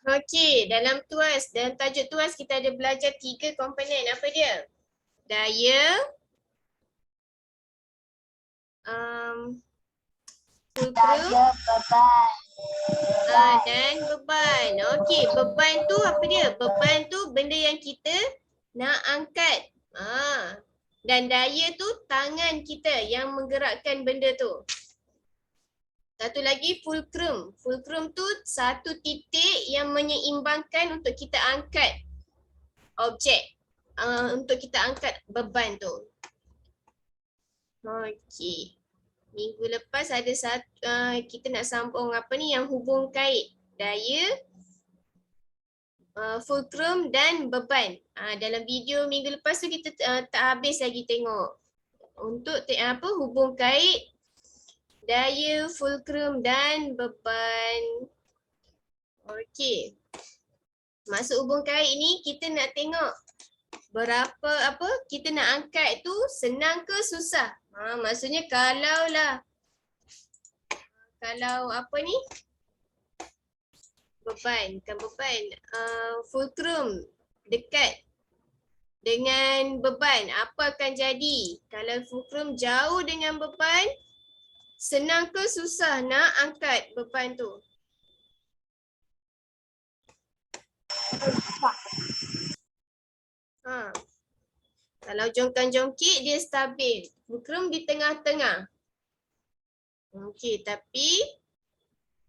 Okey, dalam tuas, dalam tajuk tuas kita ada belajar 3 komponen. Apa dia? Daya, fulcrum, Daya beban. dan beban. Okey, beban tu apa dia? Beban tu benda yang kita nak angkat. Dan daya tu tangan kita yang menggerakkan benda tu. Satu lagi fulcrum. Fulcrum tu satu titik yang menyeimbangkan untuk kita angkat objek. Untuk kita angkat beban tu. Okey. Minggu lepas ada kita nak sambung apa ni yang hubung kait. Daya, fulcrum dan beban. Dalam video minggu lepas tu kita tak habis lagi tengok. Untuk hubung kait, daya, fulcrum dan beban. Okey. Masuk hubung kait ni kita nak tengok berapa kita nak angkat tu senang ke susah. Maksudnya kalau apa ni beban, bukan beban, fulcrum dekat dengan beban, apa akan jadi? Kalau fulcrum jauh dengan beban, senang ke susah nak angkat beban tu? Kalau jongkan-jongkit dia stabil, fulcrum di tengah-tengah. Okey, tapi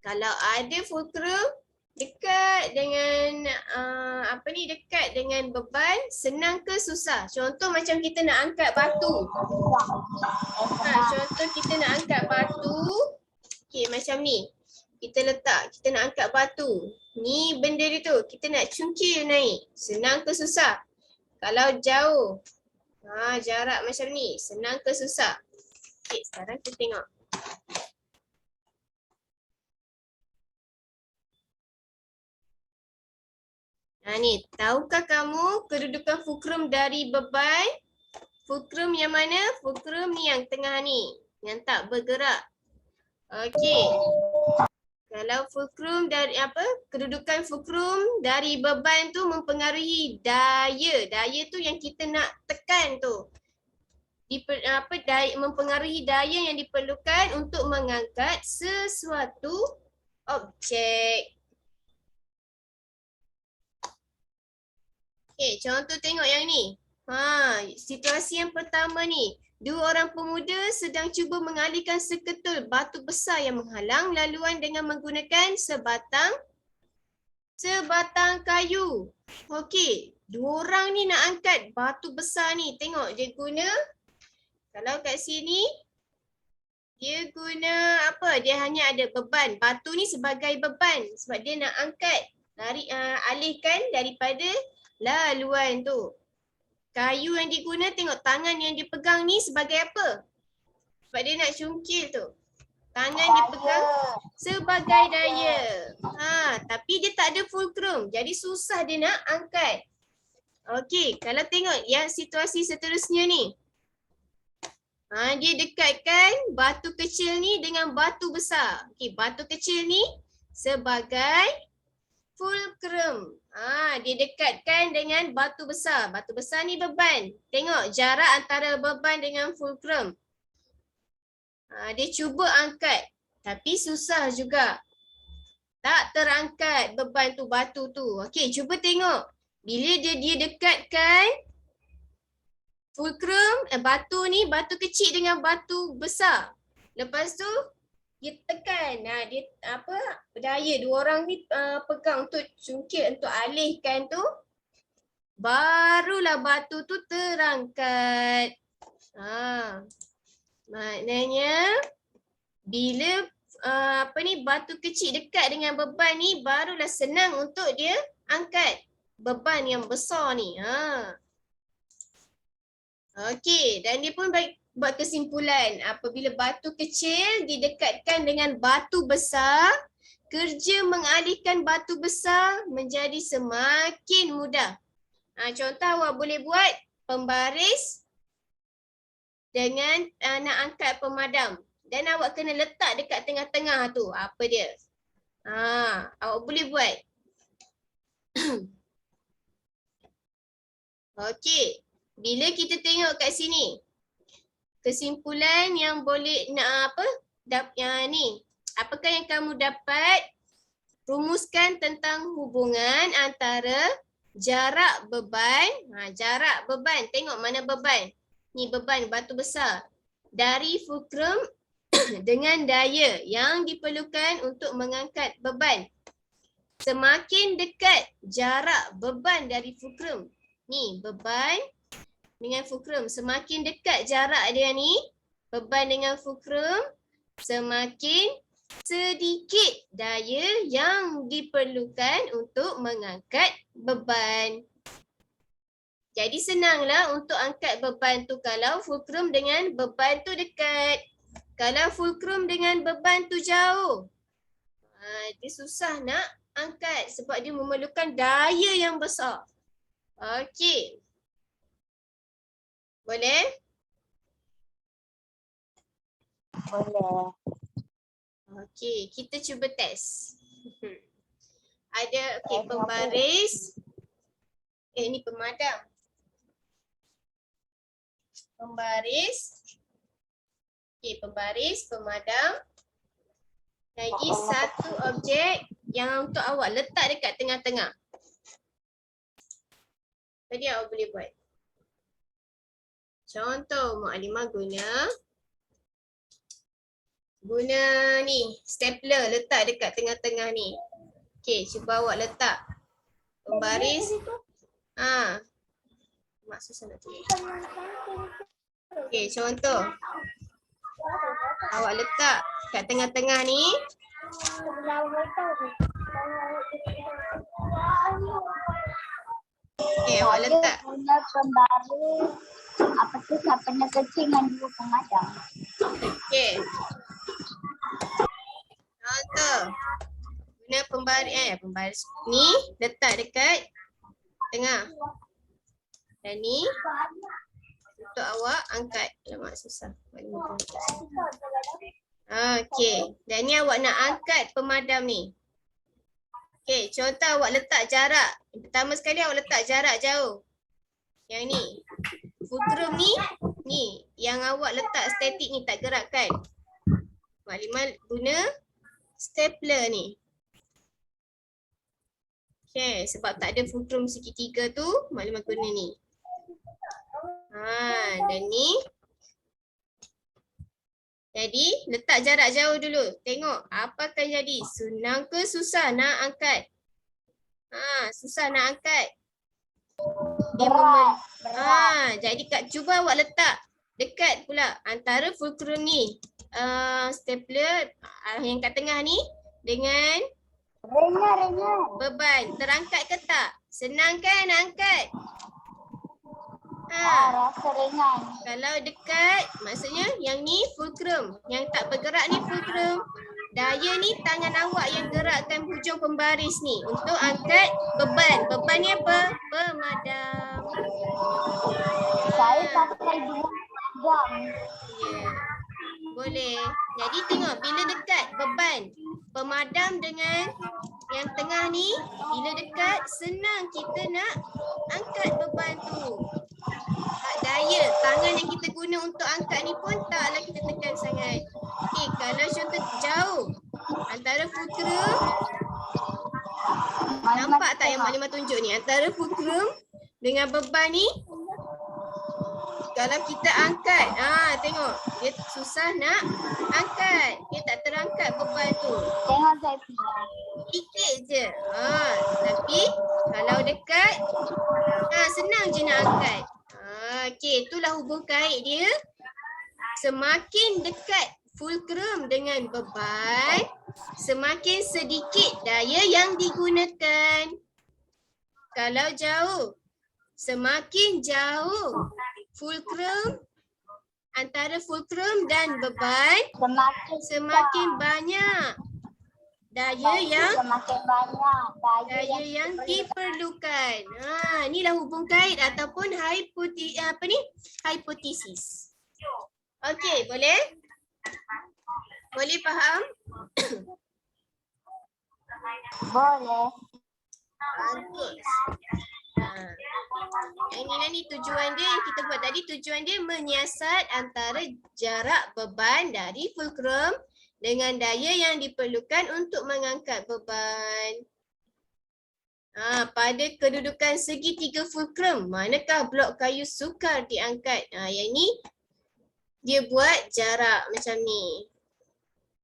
kalau ada fulcrum dekat dengan dekat dengan beban, senang ke susah? Contoh macam kita nak angkat batu. Contoh kita nak angkat batu. Okey, macam ni. Kita nak angkat batu. Ni benda dia tu, kita nak cungkil naik. Senang ke susah? Kalau jauh, jarak macam ni, senang ke susah? Okey, sekarang kita tengok. Ni, tahukah kamu kedudukan fulcrum dari beban? Fulcrum yang mana? Fulcrum ni yang tengah ni, yang tak bergerak. Okey. Kalau fulcrum dari kedudukan fulcrum dari beban tu mempengaruhi daya. Daya tu yang kita nak tekan tu. Mempengaruhi daya yang diperlukan untuk mengangkat sesuatu objek. Okay, contoh tengok yang ni. Situasi yang pertama ni. Dua orang pemuda sedang cuba mengalihkan seketul batu besar yang menghalang laluan dengan menggunakan sebatang kayu. Okey, dua orang ni nak angkat batu besar ni. Tengok dia guna, kalau kat sini, dia guna apa? Dia hanya ada beban. Batu ni sebagai beban sebab dia nak angkat, alihkan daripada laluan tu. Kayu yang diguna, tengok tangan yang dipegang ni sebagai apa? Sebab dia nak cungkil tu. Tangan dipegang sebagai daya. Tapi dia tak ada fulcrum. Jadi susah dia nak angkat. Okey, kalau tengok yang situasi seterusnya ni. Dia dekatkan batu kecil ni dengan batu besar. Okey, batu kecil ni sebagai fulcrum. Dia dekatkan dengan batu besar. Batu besar ni beban. Tengok jarak antara beban dengan fulcrum. Dia cuba angkat. Tapi susah juga. Tak terangkat beban tu, batu tu. Okey, cuba tengok. Bila dia dekatkan fulcrum, batu ni, batu kecil dengan batu besar. Lepas tu, dia tekan, dia daya dua orang ni pegang untuk cungkil, untuk alihkan tu, barulah batu tu terangkat. Maknanya bila batu kecil dekat dengan beban ni, barulah senang untuk dia angkat beban yang besar ni. Okey, dan dia pun buat kesimpulan, apabila batu kecil didekatkan dengan batu besar, kerja mengalihkan batu besar menjadi semakin mudah. Contoh awak boleh buat pembaris dengan nak angkat pemadam. Dan awak kena letak dekat tengah-tengah tu. Apa dia? Awak boleh buat. Okey. Bila kita tengok kat sini, kesimpulan yang boleh nak apa? Yang ni. Apakah yang kamu dapat? Rumuskan tentang hubungan antara jarak beban. Jarak beban. Tengok mana beban. Ni beban batu besar. Dari fulcrum dengan daya yang diperlukan untuk mengangkat beban. Semakin dekat jarak beban dari fulcrum. Ni beban dengan fulcrum. Semakin dekat jarak dia ni, beban dengan fulcrum, semakin sedikit daya yang diperlukan untuk mengangkat beban. Jadi senanglah untuk angkat beban tu kalau fulcrum dengan beban tu dekat. Kalau fulcrum dengan beban tu jauh, dia susah nak angkat sebab dia memerlukan daya yang besar. Okey. Boleh? Boleh. Okey, kita cuba test. Ada pembaris. Ni pemadam. Pembaris. Pembaris, pemadam. Lagi satu objek yang untuk awak letak dekat tengah-tengah. Tadi awak boleh buat. Contoh Mukadimah guna ni stapler letak dekat tengah-tengah ni. Okey, cuba awak letak pembaris. Mak susah nak tulis. Okey, contoh. Awak letak kat tengah-tengah ni. Awak letak. Guna pembaris apa tu sapenya kecil dengan dua pemadam. Okey. Contoh. Guna pembaris ni letak dekat tengah. Dan ni untuk awak angkat. Alamak susah. Okey. Dan ni awak nak angkat pemadam ni. Okey, contoh awak letak jarak. Pertama sekali awak letak jarak jauh. Yang ni. Fulcrum ni yang awak letak statik ni tak gerakkan. Maklimah guna stapler ni. Okey, sebab tak ada fulcrum segitiga tu, maklimah guna ni. Dan ni. Jadi, letak jarak jauh dulu. Tengok apa akan jadi. Senang ke susah nak angkat? Susah nak angkat. Jadi cuba awak letak dekat pula antara fulcrum ni. Stapler yang kat tengah ni dengan beban. Terangkat ke tak? Senang kan nak angkat? Rasa ringan. Kalau dekat, maksudnya yang ni fulcrum. Yang tak bergerak ni fulcrum. Daya ni tangan awak yang gerakkan hujung pembaris ni untuk angkat beban. Beban ni apa? Pemadam. Saya pakai dua pemadam. Boleh. Jadi tengok bila dekat beban pemadam dengan yang tengah ni, bila dekat senang kita nak angkat beban tu. Daya tangan yang kita guna untuk angkat ni pun taklah kita tekan sangat. Okey, kalau contoh jauh antara fulcrum, nampak tak yang maklimah tunjuk ni? Antara fulcrum dengan beban ni, kalau kita angkat, tengok dia susah nak angkat. Dia tak terangkat beban tu. Tengok saya punya. Sikit je. Tapi kalau dekat, senang je nak angkat. Okey, itulah hubung kait dia. Semakin dekat fulcrum dengan beban, semakin sedikit daya yang digunakan. Kalau jauh, semakin jauh fulcrum, antara fulcrum dan beban, semakin banyak daya yang diperlukan. Inilah hubung kait ataupun hipotesis. Okey, boleh? Boleh faham? Boleh. Bagus. Ini tujuan dia yang kita buat tadi, tujuan dia menyiasat antara jarak beban dari fulcrum dengan daya yang diperlukan untuk mengangkat beban. Pada kedudukan segitiga fulcrum, manakah blok kayu sukar diangkat? Yang ni dia buat jarak macam ni.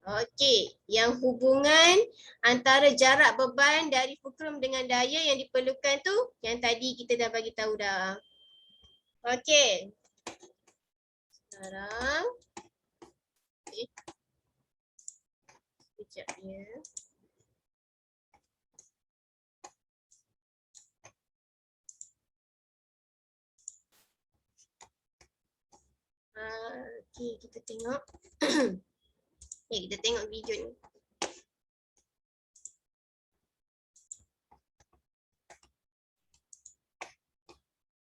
Okey, yang hubungan antara jarak beban dari fulcrum dengan daya yang diperlukan tu yang tadi kita dah bagi tahu dah. Okey. Sekarang sekejap ya. Okey, kita tengok. Kita tengok video ni.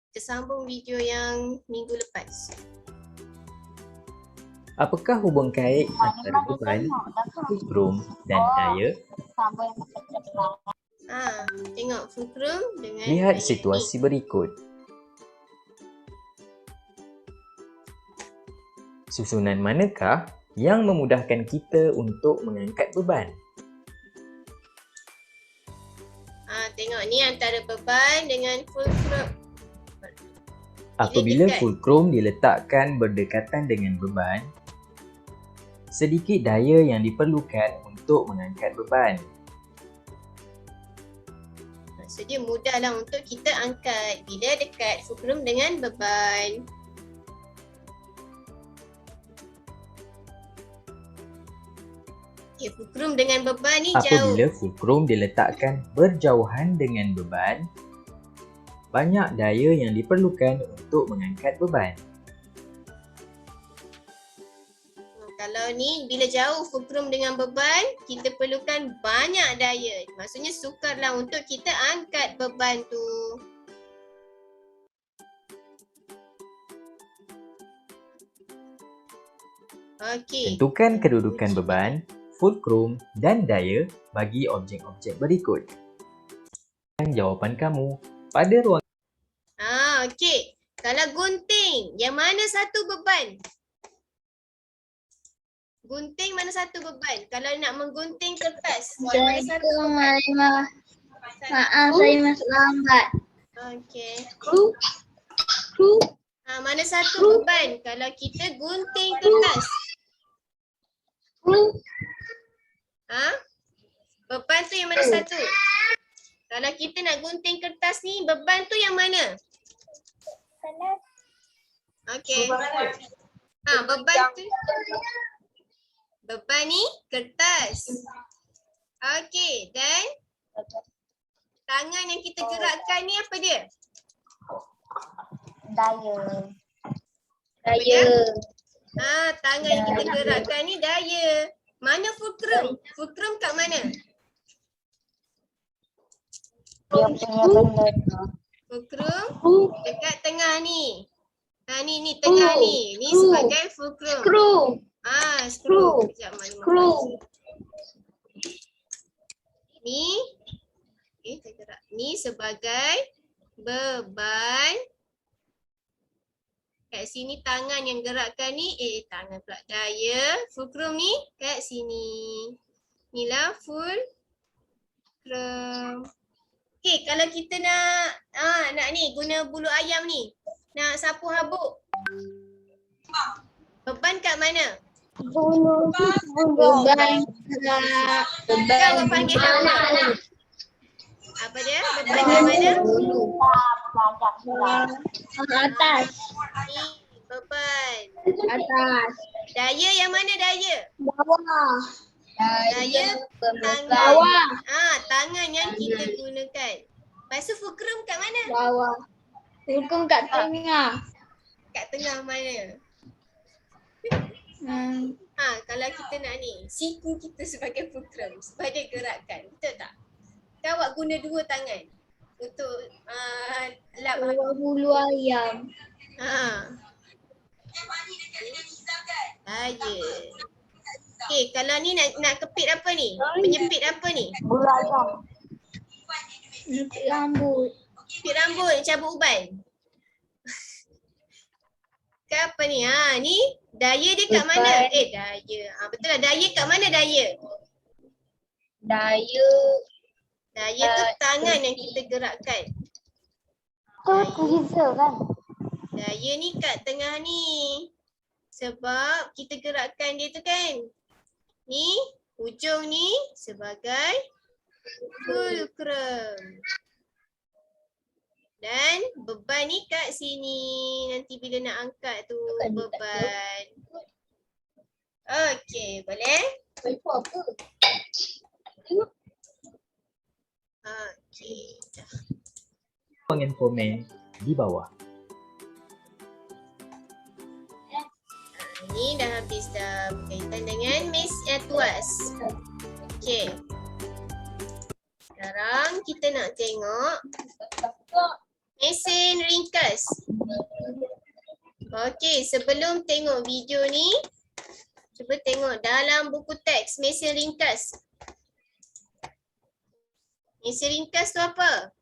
Kita sambung video yang minggu lepas. Apakah hubung kait antara beban, fulcrum dan daya? Tengok fulcrum dengan Lihat daya situasi ni. berikut. Susunan manakah yang memudahkan kita untuk mengangkat beban? Tengok ni antara beban dengan fulcrum. Apabila dekat. fulcrum diletakkan berdekatan dengan beban, sedikit daya yang diperlukan untuk mengangkat beban. So dia mudahlah untuk kita angkat bila dekat fulcrum dengan beban. Fulcrum dengan beban ni jauh. Apabila fulcrum diletakkan berjauhan dengan beban, banyak daya yang diperlukan untuk mengangkat beban. Kalau ni bila jauh fulcrum dengan beban, kita perlukan banyak daya. Maksudnya sukarlah untuk kita angkat beban tu. Okey. Tentukan kedudukan beban, fulcrum dan daya bagi objek-objek berikut. Jawapan kamu pada ruang. Okey. Kalau gunting, yang mana satu beban? Gunting mana satu beban? Kalau nak menggunting kertas, yang mana satu beban? Maaf, saya masuk lambat. Okey. Kru. Mana satu beban kalau kita gunting kertas? Beban tu yang mana satu? Kalau kita nak gunting kertas ni, beban tu yang mana? Okey. Beban tu. Beban ni kertas. Okey, dan tangan yang kita gerakkan ni apa dia? Daya. Tangan yang kita gerakkan ni daya. Mana fulcrum? Fulcrum kat mana? Dia punya benda tu. Fulcrum dekat tengah ni. Ni tengah ni. Ni sebagai fulcrum. Skru. Sekejap, Ni. Saya gerak. Ni sebagai beban. Kat sini tangan yang gerakkan ni. Tangan pula. Daya. Fulcrum ni kat sini. Inilah fulcrum. Okey, kalau kita nak ni guna bulu ayam ni. Nak sapu habuk. Beban kat mana? Beban. Kan awak panggil habuk. Apa dia? Beban kat mana? Atas. Ni beban. Atas. Daya yang mana daya? Bawah. Daya tangan. Bawah. Tangan yang kita gunakan. Lepas tu fulcrum kat mana? Bawah. Fulcrum kat tengah. Kat tengah mana? Kalau kita nak ni, siku kita sebagai fulcrum, sebagai gerakan. Betul tak? Kan awak guna dua tangan untuk lap Bawah bulu ayam. Daya. Kalau ni nak kepit apa ni? Penyepit apa ni? Bulu ayam. Rambut. Pit rambut, cabut uban. Ke apa ni? Ni daya dia kat mana? Daya. Betul lah. Daya kat mana daya? Daya. Daya tu tangan yang kita gerakkan. Tu tweezer kan? Daya ni kat tengah ni. Sebab kita gerakkan dia tu kan. Ni, hujung ni sebagai fulcrum. Dan beban ni kat sini. Nanti bila nak angkat tu beban. Okey, boleh? Okey. dengan komen di bawah. Ni dah habis dah berkaitan dengan tuas. Okey. Sekarang kita nak tengok mesin ringkas. Okey, sebelum tengok video ni, cuba tengok dalam buku teks mesin ringkas. Mesin ringkas tu apa?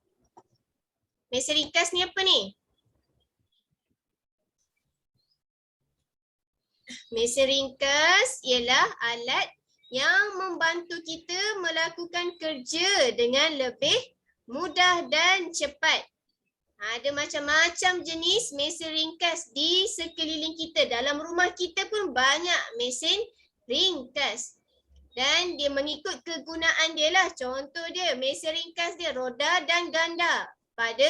Mesin ringkas ni apa ni? Mesin ringkas ialah alat yang membantu kita melakukan kerja dengan lebih mudah dan cepat. Ada macam-macam jenis mesin ringkas di sekeliling kita. Dalam rumah kita pun banyak mesin ringkas. Dan dia mengikut kegunaan dia lah. Contoh dia, mesin ringkas dia roda dan ganda. Pada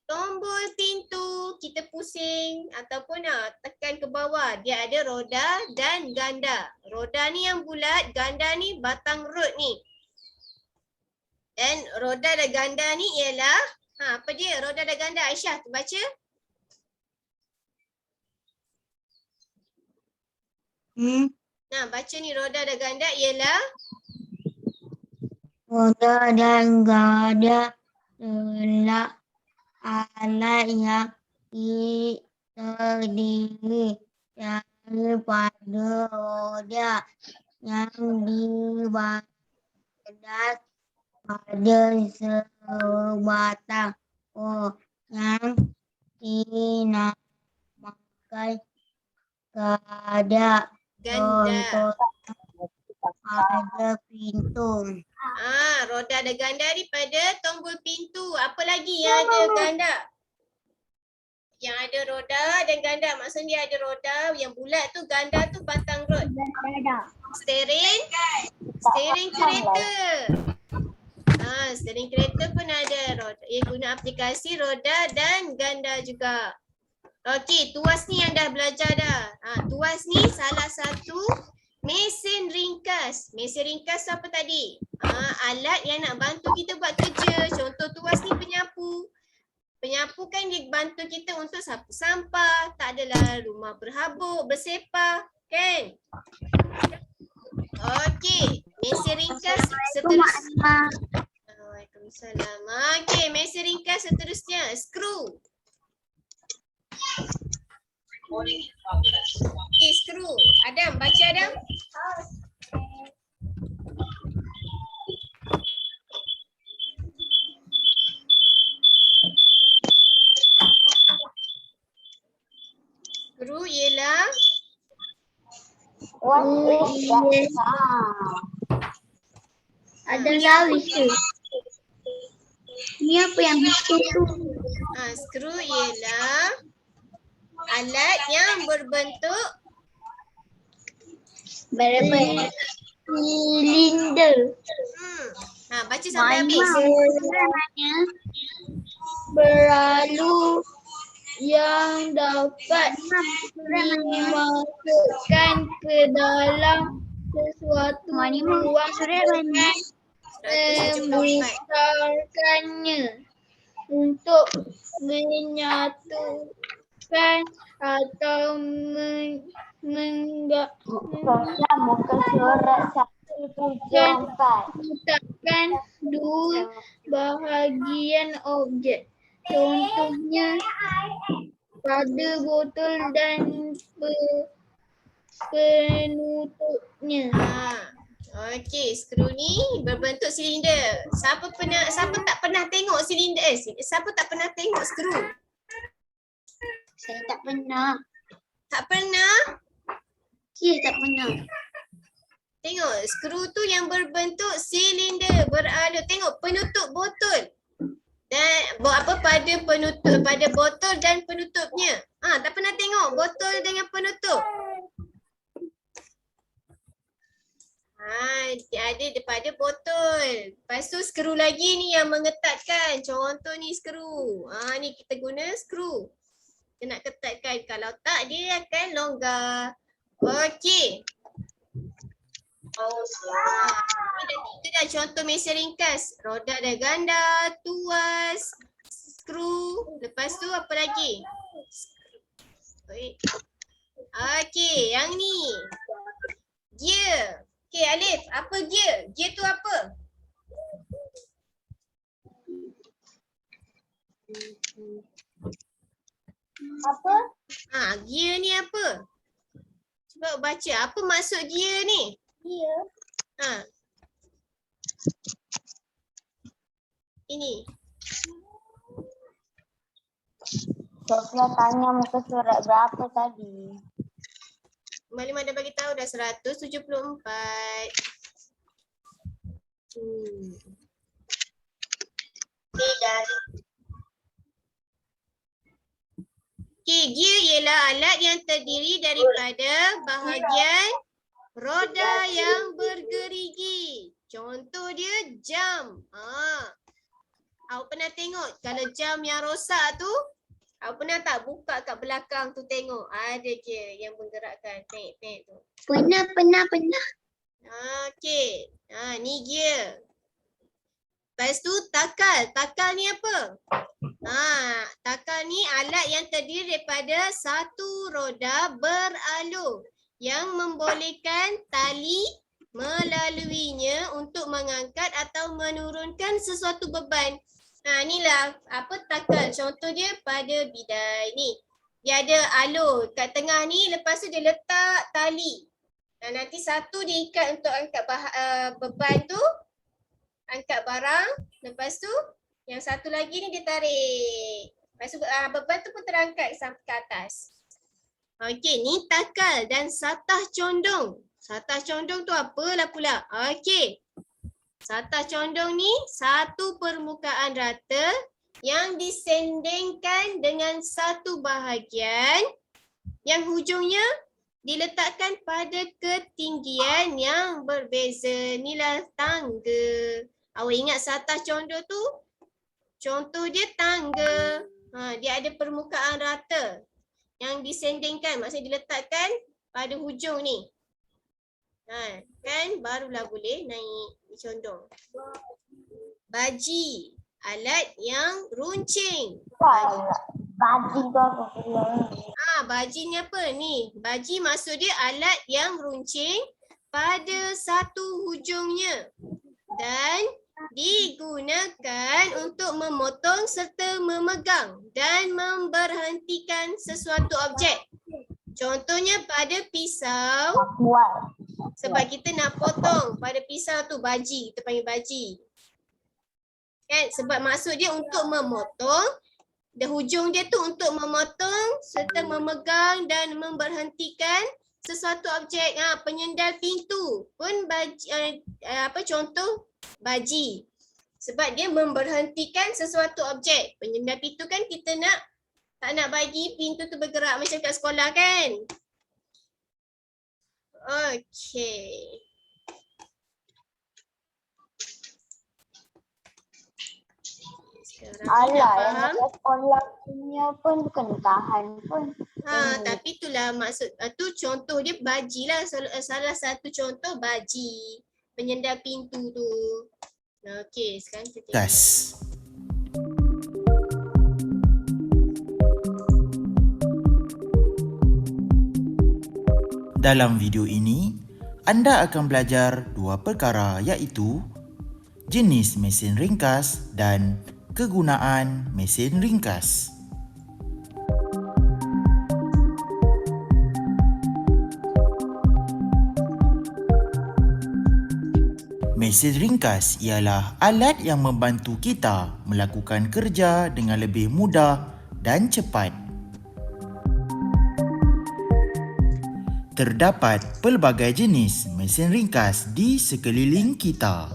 tombol pintu kita pusing ataupun tekan ke bawah. Dia ada roda dan ganda. Roda ni yang bulat, ganda ni batang rod ni. Dan roda dan ganda ni ialah apa dia? Roda dan ganda. Aisyah, tu baca. Nah, baca ni roda dan ganda ialah Roda dan ganda adalah alat yang terdiri daripada roda yang dibadas pada sebatang yang dinamakan ganda. ganda. Pada pintu. Roda dan ganda ni pada tombol pintu. Apa lagi yang ada ganda? Yang ada roda dan ganda. Maksudnya ada roda yang bulat tu, ganda tu batang rod. Steering kereta. Steering kereta pun ada roda. Ia guna aplikasi roda dan ganda juga. Okey, tuas ni yang dah belajar dah. Tuas ni salah satu mesin ringkas. Mesin ringkas apa tadi? Alat yang nak bantu kita buat kerja. Contoh tuas ni penyapu. Penyapu kan dia bantu kita untuk sapu sampah. Tak adalah rumah berhabuk, bersepah. Kan? Okey. Mesin ringkas seterusnya. Waalaikumsalam. Okey, mesin ringkas seterusnya. Skru. Okey, skru. Adam, baca Adam. Skru ialah adalah wisu. Ni apa yang wisu tu? Skru ialah alat yang berbentuk silinder. Baca sampai habis. Sebenarnya beralu yang dapat dimasukkan ke dalam sesuatu ruang dengan 174. membesarkannya untuk menyatukan atau menggabungkan dua bahagian objek. Contohnya pada botol dan penutupnya. Okey, skru ni berbentuk silinder. Siapa tak pernah tengok silinder? Siapa tak pernah tengok skru? Saya tak pernah. Tak pernah? Saya tak pernah. Tengok, skru tu yang berbentuk silinder beralur. Tengok penutup botol. Dan pada botol dan penutupnya. Tak pernah tengok botol dengan penutup. Ada daripada botol. Lepas tu skru lagi ni yang mengetatkan. Contoh ni skru. Ni kita guna skru. Kita nak ketatkan. Kalau tak dia akan longgar. Okey. Ini dah contoh mesin ringkas. Roda dan ganda, tuas, skru. Lepas tu apa lagi? Okey, yang ni. Gear. Okey Alif, apa gear? Gear tu apa? Apa? Gear ni apa? Cuba baca, apa maksud gear ni? Dia. Ini. Sofia tanya muka surat berapa tadi? Malim ada bagi tahu dah 174. Okey, gear ialah alat yang terdiri daripada bahagian roda yang bergerigi. Contoh dia jam. Awak pernah tengok kalau jam yang rosak tu, awak pernah tak buka kat belakang tu tengok ada gear yang menggerakkan tek tu. Pernah. Okey. Ni gear. Lepas tu takal. Takal ni apa? Takal ni alat yang terdiri daripada satu roda beralur yang membolehkan tali melaluinya untuk mengangkat atau menurunkan sesuatu beban. Inilah apa takal. Contoh dia pada bidai ni. Dia ada alur kat tengah ni, lepas tu dia letak tali. Nanti satu dia ikat untuk angkat beban tu, angkat barang. Lepas tu yang satu lagi ni dia tarik. Lepas tu beban tu pun terangkat sampai ke atas. Okey, ni takal dan satah condong. Satah condong tu apalah pula? Okey. Satah condong ni satu permukaan rata yang disendengkan dengan satu bahagian yang hujungnya diletakkan pada ketinggian yang berbeza. Inilah tangga. Awak ingat satah condong tu? Contoh dia tangga. Dia ada permukaan rata yang disendengkan, maksudnya diletakkan pada hujung ni. Kan barulah boleh naik condong. Baji, alat yang runcing. Baji tu apa pula? Baji ni apa ni? Baji maksud dia alat yang runcing pada satu hujungnya dan digunakan untuk memotong serta memegang dan memberhentikan sesuatu objek. Contohnya pada pisau. Sebab kita nak potong pada pisau tu baji, kita panggil baji. Kan? Sebab maksud dia untuk memotong, dan hujung dia tu untuk memotong serta memegang dan memberhentikan sesuatu objek. Penyendal pintu pun baji, contoh baji. Sebab dia memberhentikan sesuatu objek. Penyendal pintu kan kita tak nak bagi pintu tu bergerak macam kat sekolah kan? Okey. Alah, yang kat sekolah punya pun bukan tahan pun. Tapi itulah maksud, tu contoh dia baji lah. Salah satu contoh baji. Penyendal pintu tu. Okey, sekarang kita tengok. Gas. Dalam video ini, anda akan belajar dua perkara iaitu jenis mesin ringkas dan kegunaan mesin ringkas. Mesin ringkas ialah alat yang membantu kita melakukan kerja dengan lebih mudah dan cepat. Terdapat pelbagai jenis mesin ringkas di sekeliling kita.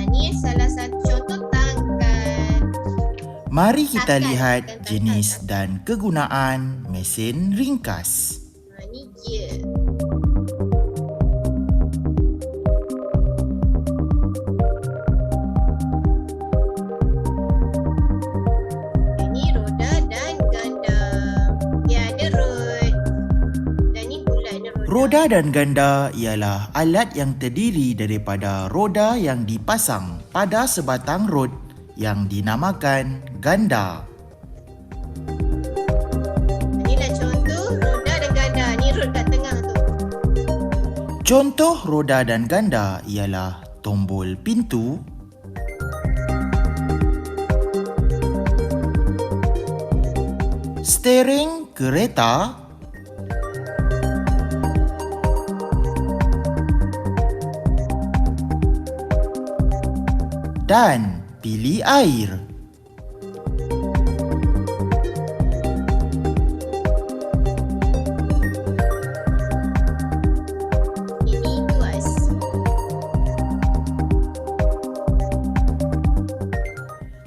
Ni salah satu contoh tangkal. Mari kita Tangkal, lihat bukan jenis tangkal. dan kegunaan mesin ringkas. Ni gear. Ini roda dan ganda. Dia ada rod. Dan ni bulatnya roda. Roda dan ganda ialah alat yang terdiri daripada roda yang dipasang pada sebatang rod yang dinamakan ganda. Inilah contoh roda dan ganda. Ni rod kat tengah tu. Contoh roda dan ganda ialah tombol pintu, steering kereta, dan pilih air. Ini tuas.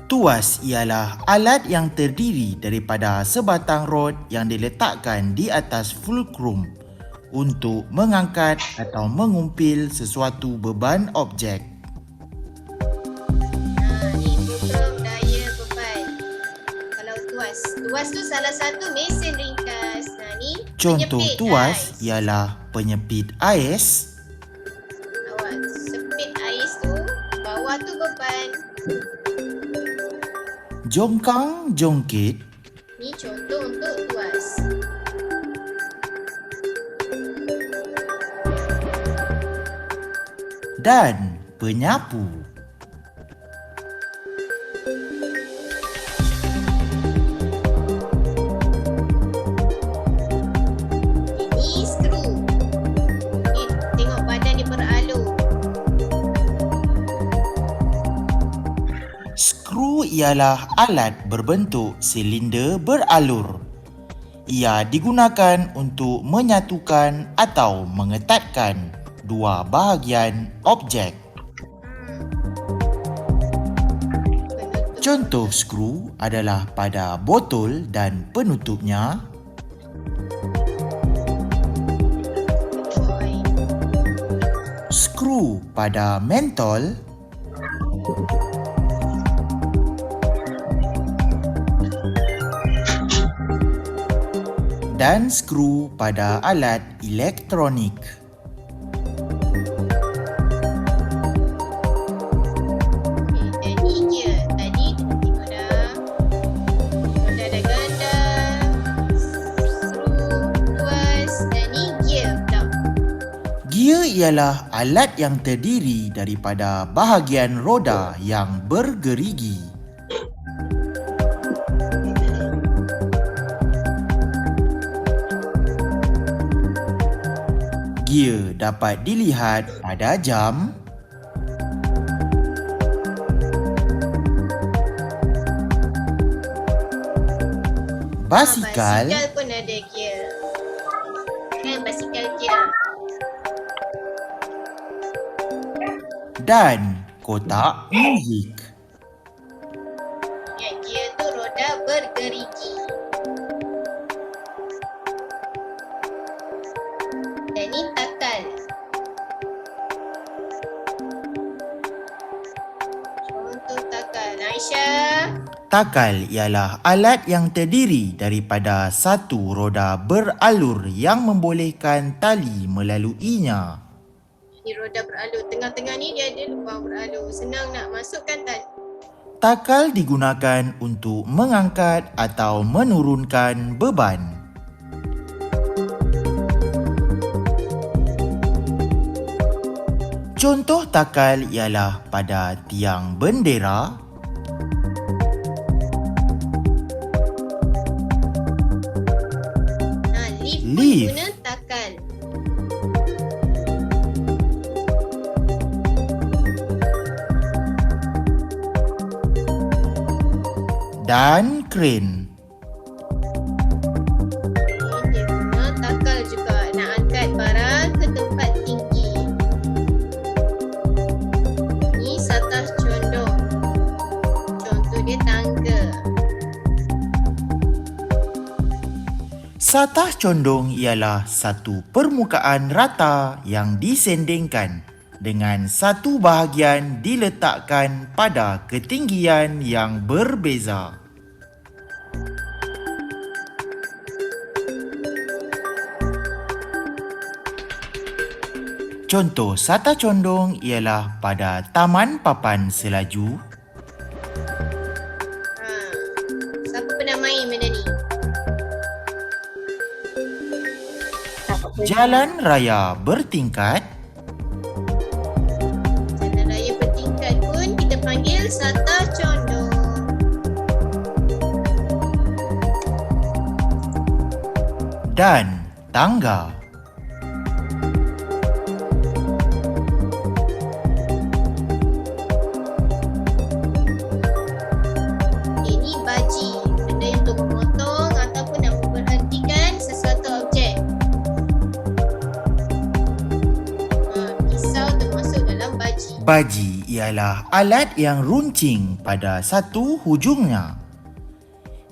Tuas ialah alat yang terdiri daripada sebatang rod yang diletakkan di atas fulcrum untuk mengangkat atau mengumpil sesuatu beban objek. Ni fulcrum, daya, beban. Kalau tuas. Tuas tu salah satu mesin ringkas. Ni Contoh penyepit tuas ais. ialah penyepit ais, Awak sepit ais tu, bawah tu beban. jongkang jongkit, Ni contoh untuk tuas. dan penyapu. Ini skru. Ni tengok badan dia beralur. Skru ialah alat berbentuk silinder beralur. Ia digunakan untuk menyatukan atau mengetatkan dua bahagian objek. Penutup. Contoh skru adalah pada botol dan penutupnya, Boy. skru pada mentol, dan skru pada alat elektronik. Dan ni je. Tadi kita tengok dah. Roda dan ganda. Skru, tuas. Dan ni gear pula. Gear ialah alat yang terdiri daripada bahagian roda yang bergerigi. Gear dapat dilihat pada jam, basikal, Basikal pun ada gear. Kan basikal gear. dan kotak muzik. Ya, gear tu roda bergerigi. Dan ni takal. Contoh takal. Aisyah. Takal ialah alat yang terdiri daripada satu roda beralur yang membolehkan tali melaluinya. Ni roda beralur. Tengah-tengah ni dia ada lubang beralur. Senang nak masukkan tali. Takal digunakan untuk mengangkat atau menurunkan beban. Contoh takal ialah pada tiang bendera, Leaf pun Leaf. guna takal. Dan crane. Dia guna takal juga nak angkat barang ke tempat tinggi. Ni satah condong. Contoh dia tangga. Satah condong ialah satu permukaan rata yang disendengkan dengan satu bahagian diletakkan pada ketinggian yang berbeza. Contoh satah condong ialah pada Taman Papan Selaju, Siapa pernah main benda ni? Jalan Raya Bertingkat, Jalan raya bertingkat pun kita panggil satah condong. dan tangga. Ini baji, benda yang untuk memotong ataupun nak memberhentikan sesuatu objek. Pisau termasuk dalam baji. Baji ialah alat yang runcing pada satu hujungnya.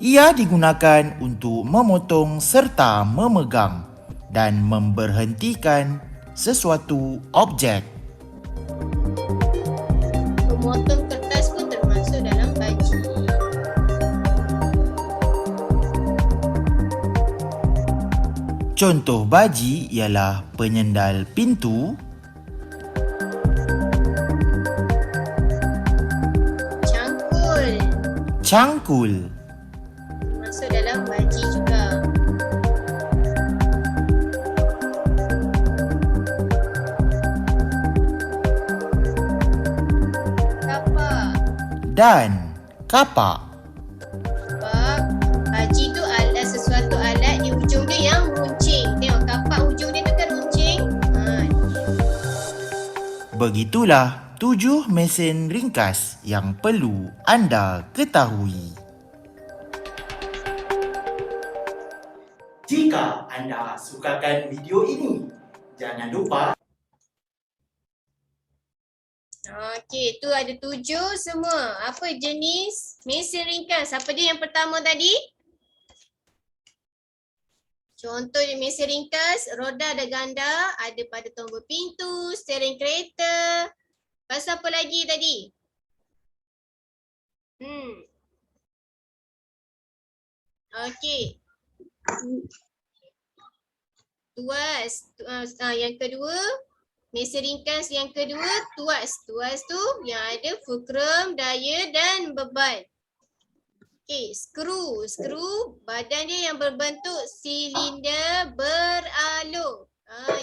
Ia digunakan untuk memotong serta memegang dan memberhentikan sesuatu objek. Memotong kertas pun termasuk dalam baji. Contoh baji ialah penyendal pintu, Cangkul cangkul, masuk dalam baji juga. Kapak. dan kapak. Kapak. Baji tu adalah sesuatu alat di hujung dia yang runcing. Tengok kapak hujung dia tu kan runcing. Begitulah 7 mesin ringkas yang perlu anda ketahui. Jika anda sukakan video ini, jangan lupa Okey, tu ada 7 semua. Apa jenis mesin ringkas? Apa dia yang pertama tadi? Contoh dia mesin ringkas, roda ada ganda, ada pada tombol pintu, steering kereta. Lepas tu apa lagi tadi? Okey. Tuas. Yang kedua, mesin ringkas yang kedua, tuas. Tuas tu yang ada fulcrum, daya dan beban. Okey, skru. Skru badan dia yang berbentuk silinder beralur.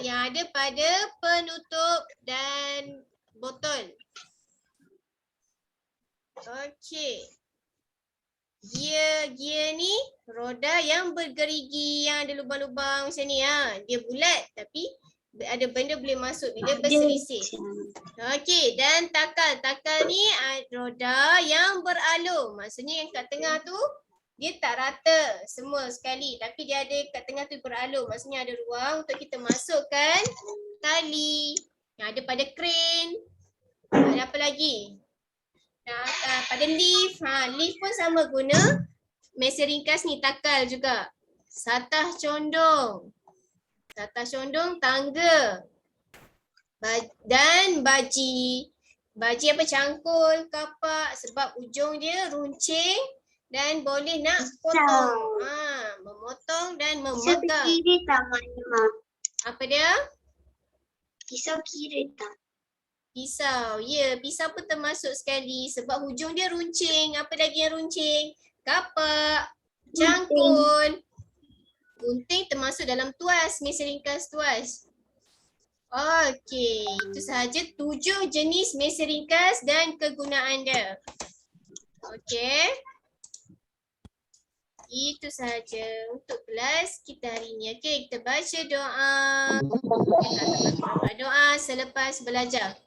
Yang ada pada penutup dan botol. Okey. Gear ni roda yang bergerigi yang ada lubang-lubang macam ni. Dia bulat tapi ada benda boleh masuk bila berselisih. Okey, dan takal. Takal ni roda yang beralur. Maksudnya yang kat tengah tu dia tak rata semua sekali. Tapi dia ada kat tengah tu beralur. Maksudnya ada ruang untuk kita masukkan tali. Yang ada pada crane. Ada apa lagi? Pada lift. Lift pun sama guna mesin ringkas ni, takal juga. Satah condong. Satah condong, tangga. Dan baji. Baji apa? Cangkul, kapak. Sebab ujung dia runcing dan boleh nak potong. Memotong dan Pisau memegang. kiri tak Mak? Apa dia? Pisau kiri tak? Pisau. Ya, pisau pun termasuk sekali sebab hujung dia runcing. Apa lagi yang runcing? Kapak, cangkul. Gunting termasuk dalam tuas, mesin ringkas tuas. Okey, itu sahaja 7 jenis mesin ringkas dan kegunaan dia. Okey. Itu saja untuk kelas kita hari ini. Okey, kita baca doa. Kita baca doa selepas belajar.